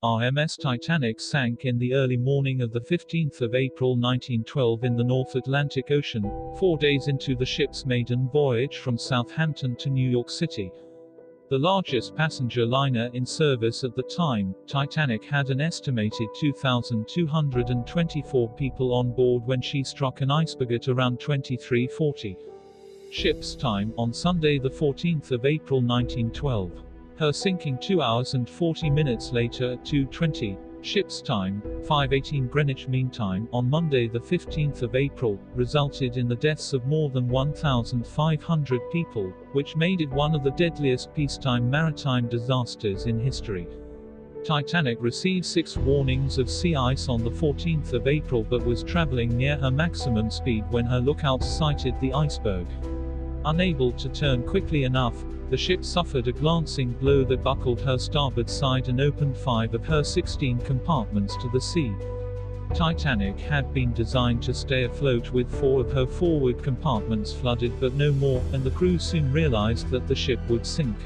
RMS Titanic sank in the early morning of the 15th of April 1912 in the North Atlantic Ocean, 4 days into the ship's maiden voyage from Southampton to New York City. The largest passenger liner in service at the time, Titanic had an estimated 2,224 people on board when she struck an iceberg at around 23:40 ship's time on Sunday the 14th of April 1912. Her sinking 2 hours and 40 minutes later at 2:20 ship's time, 5:18 Greenwich Mean Time, on Monday the 15th of April, resulted in the deaths of more than 1,500 people, which made it one of the deadliest peacetime maritime disasters in history. Titanic received 6 warnings of sea ice on the 14th of April but was traveling near her maximum speed when her lookouts sighted the iceberg. Unable to turn quickly enough, the ship suffered a glancing blow that buckled her starboard side and opened 5 of her 16 compartments to the sea. Titanic had been designed to stay afloat with 4 of her forward compartments flooded but no more, and the crew soon realized that the ship would sink.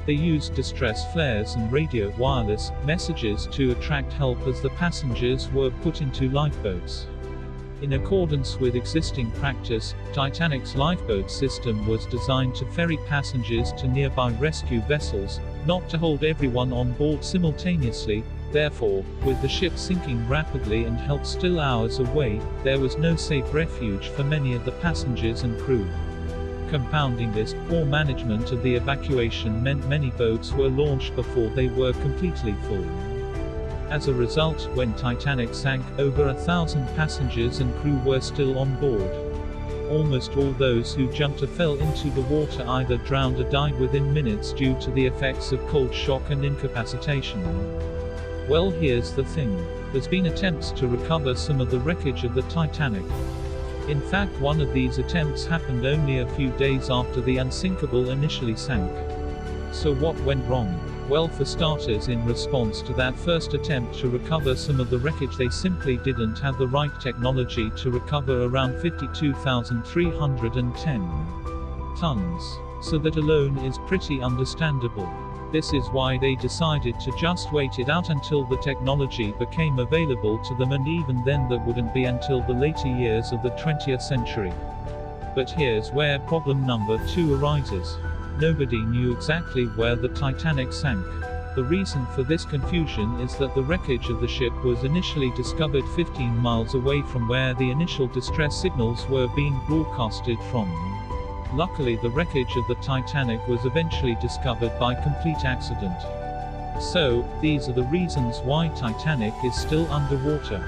They used distress flares and radio wireless messages to attract help as the passengers were put into lifeboats. In accordance with existing practice, Titanic's lifeboat system was designed to ferry passengers to nearby rescue vessels, not to hold everyone on board simultaneously. Therefore, with the ship sinking rapidly and help still hours away, there was no safe refuge for many of the passengers and crew. Compounding this, poor management of the evacuation meant many boats were launched before they were completely full. As a result, when Titanic sank, over 1,000 passengers and crew were still on board. Almost all those who jumped or fell into the water either drowned or died within minutes due to the effects of cold shock and incapacitation. Well, here's the thing. There's been attempts to recover some of the wreckage of the Titanic. In fact, one of these attempts happened only a few days after the unsinkable initially sank. So what went wrong? Well, for starters, in response to that first attempt to recover some of the wreckage, they simply didn't have the right technology to recover around 52,310 tons. So that alone is pretty understandable. This is why they decided to just wait it out until the technology became available to them, and even then that wouldn't be until the later years of the 20th century. But here's where problem number 2 arises. Nobody knew exactly where the Titanic sank. The reason for this confusion is that the wreckage of the ship was initially discovered 15 miles away from where the initial distress signals were being broadcasted from. Luckily, the wreckage of the Titanic was eventually discovered by complete accident. So, these are the reasons why Titanic is still underwater.